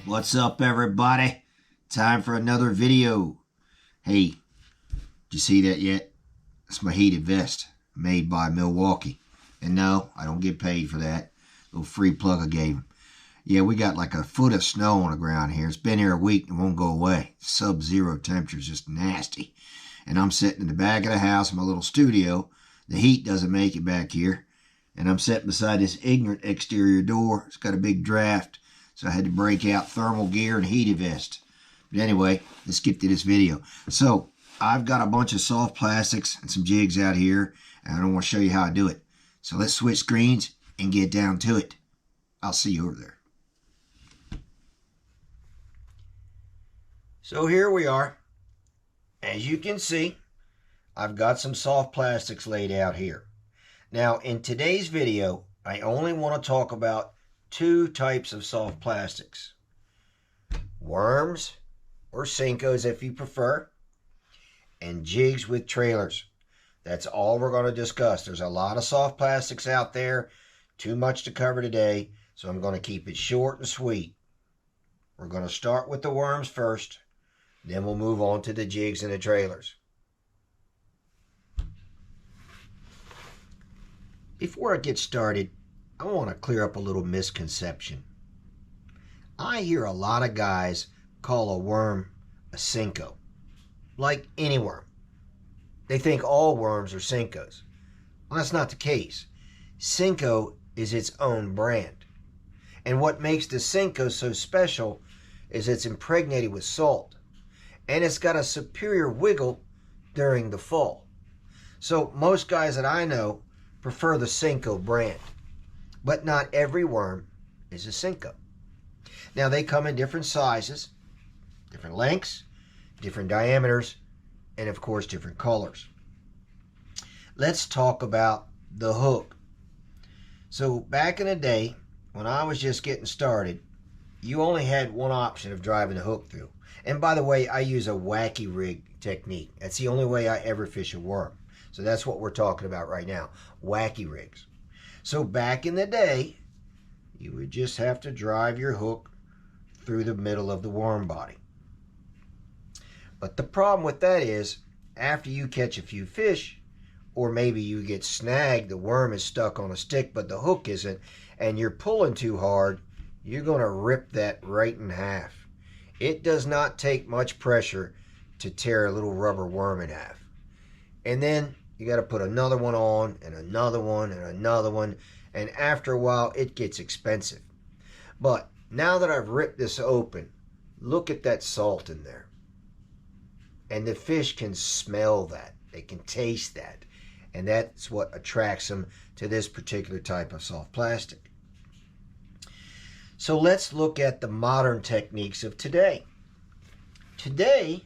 What's up, everybody? Time for another video. Hey, did you see that yet? It's my heated vest made by Milwaukee. And no, I don't get paid for that. Little free plug I gave them. Yeah, we got like a foot of snow on the ground here. It's been here a week and won't go away. Sub-zero temperature is just nasty. And I'm sitting in the back of the house in my little studio. The heat doesn't make it back here. And I'm sitting beside this ignorant exterior door. It's got a big draft. So I had to break out thermal gear and heated vest. But anyway, let's get to this video. So I've got a bunch of soft plastics and some jigs out here. And I don't want to show you how I do it. So let's switch screens and get down to it. I'll see you over there. So here we are. As you can see, I've got some soft plastics laid out here. Now, in today's video, I only want to talk about two types of soft plastics. Worms, or Senkos if you prefer, and jigs with trailers. That's all we're going to discuss. There's a lot of soft plastics out there, too much to cover today, so I'm going to keep it short and sweet. We're going to start with the worms first, then we'll move on to the jigs and the trailers. Before I get started, I want to clear up a little misconception. I hear a lot of guys call a worm a Senko, like any worm. They think all worms are Senkos. Well, that's not the case. Senko is its own brand. And what makes the Senko so special is it's impregnated with salt. And it's got a superior wiggle during the fall. So most guys that I know prefer the Senko brand. But not every worm is a Senko. Now they come in different sizes, different lengths, different diameters, and of course different colors. Let's talk about the hook. So back in the day, when I was just getting started, you only had one option of driving the hook through. And by the way, I use a wacky rig technique. That's the only way I ever fish a worm. So that's what we're talking about right now, wacky rigs. So back in the day, you would just have to drive your hook through the middle of the worm body. But the problem with that is, after you catch a few fish, or maybe you get snagged, the worm is stuck on a stick, but the hook isn't, and you're pulling too hard, you're going to rip that right in half. It does not take much pressure to tear a little rubber worm in half. And then you got to put another one on, and another one, and another one, and after a while, it gets expensive. But now that I've ripped this open, look at that salt in there. And the fish can smell that. They can taste that. And that's what attracts them to this particular type of soft plastic. So let's look at the modern techniques of today. Today,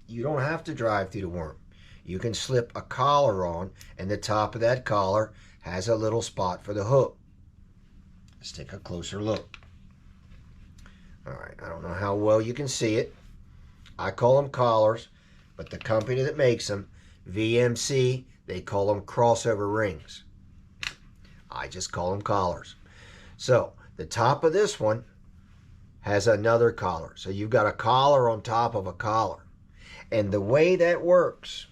you don't have to drive through the worm. You can slip a collar on, and the top of that collar has a little spot for the hook. Let's take a closer look. All right, I don't know how well you can see it. I call them collars, but the company that makes them, VMC, they call them crossover rings. I just call them collars. So the top of this one has another collar. So you've got a collar on top of a collar. And the way that works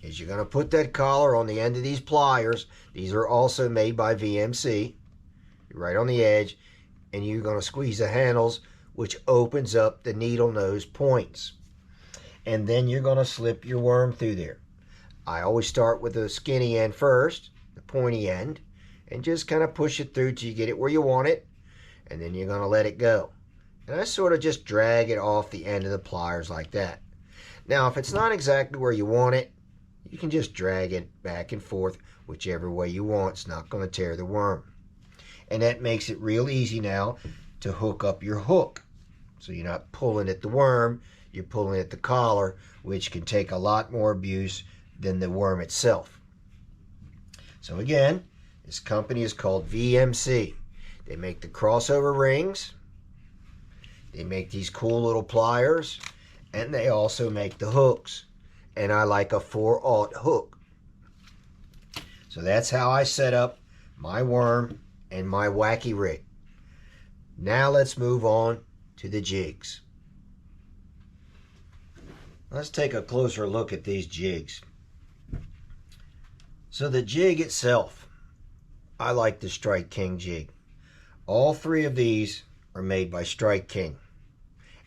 is you're going to put that collar on the end of these pliers. These are also made by VMC. Right on the edge. And you're going to squeeze the handles, which opens up the needle nose points. And then you're going to slip your worm through there. I always start with the skinny end first, the pointy end, and just kind of push it through till you get it where you want it. And then you're going to let it go. And I sort of just drag it off the end of the pliers like that. Now, if it's not exactly where you want it, you can just drag it back and forth whichever way you want. It's not going to tear the worm. And that makes it real easy now to hook up your hook. So you're not pulling at the worm, you're pulling at the collar, which can take a lot more abuse than the worm itself. So again, this company is called VMC. They make the crossover rings. They make these cool little pliers. And they also make the hooks. And I like a 4/0 hook. So that's how I set up my worm and my wacky rig. Now let's move on to the jigs. Let's take a closer look at these jigs. So the jig itself, I like the Strike King jig. All three of these are made by Strike King,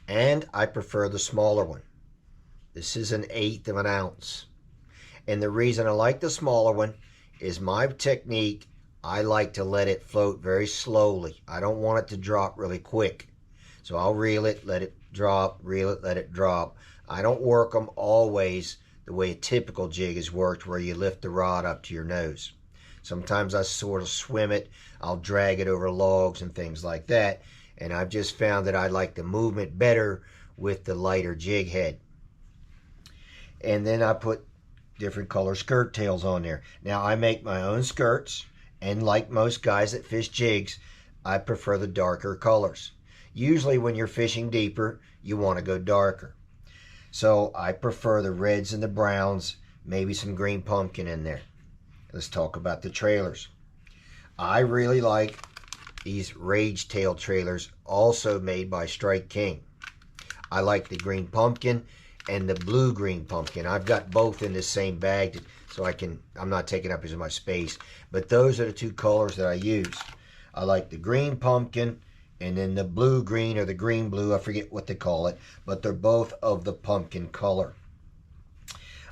and I prefer the smaller one. This is 1/8 of an ounce. And the reason I like the smaller one is my technique. I like to let it float very slowly. I don't want it to drop really quick. So I'll reel it, let it drop, reel it, let it drop. I don't work them always the way a typical jig is worked, where you lift the rod up to your nose. Sometimes I sort of swim it. I'll drag it over logs and things like that. And I've just found that I like the movement better with the lighter jig head. And then I put different color skirt tails on there. Now I make my own skirts, and like most guys that fish jigs, I prefer the darker colors. Usually when you're fishing deeper, you want to go darker. So I prefer the reds and the browns, maybe some green pumpkin in there. Let's talk about the trailers. I really like these Rage Tail trailers, also made by Strike King. I like the green pumpkin and the blue green pumpkin. I've got both in the same bag, so I'm not taking up as much space, but those are the two colors that I use. I like the green pumpkin and then the blue green, or the green blue, I forget what they call it, but they're both of the pumpkin color.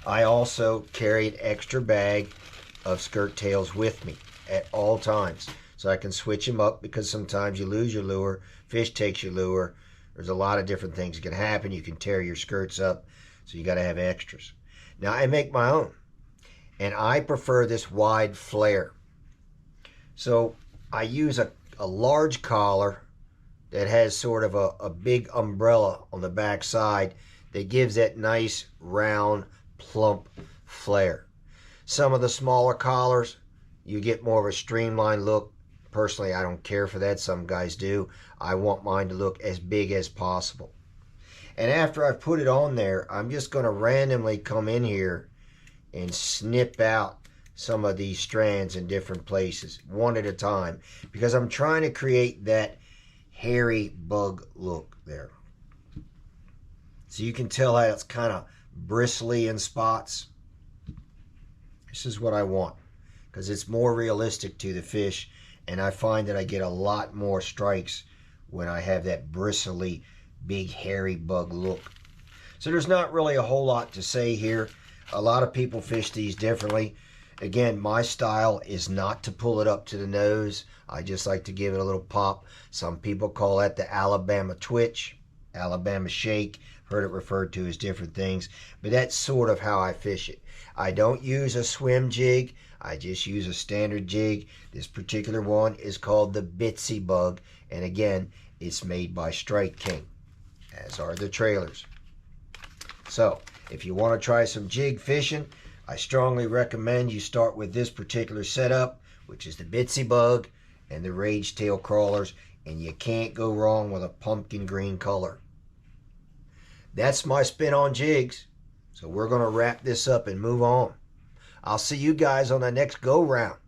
I also carry an extra bag of skirt tails with me at all times, so I can switch them up, because sometimes you lose your lure, fish takes your lure. There's a lot of different things that can happen. You can tear your skirts up, so you got to have extras. Now I make my own, and I prefer this wide flare. So I use a large collar that has sort of a big umbrella on the back side that gives that nice round plump flare. Some of the smaller collars, you get more of a streamlined look. Personally, I don't care for that. Some guys do. I want mine to look as big as possible. And after I've put it on there, I'm just going to randomly come in here and snip out some of these strands in different places, one at a time, because I'm trying to create that hairy bug look there. So you can tell how it's kind of bristly in spots. This is what I want, because it's more realistic to the fish, and I find that I get a lot more strikes when I have that bristly, big, hairy bug look. So there's not really a whole lot to say here. A lot of people fish these differently. Again, my style is not to pull it up to the nose. I just like to give it a little pop. Some people call that the Alabama twitch, Alabama shake. Heard it referred to as different things, but that's sort of how I fish it. I don't use a swim jig. I just use a standard jig. This particular one is called the Bitsy Bug, and again, it's made by Strike King, as are the trailers. So if you want to try some jig fishing, I strongly recommend you start with this particular setup, which is the Bitsy Bug and the Rage Tail crawlers, and you can't go wrong with a pumpkin green color. That's my spin on jigs. So we're going to wrap this up and move on. I'll see you guys on the next go round.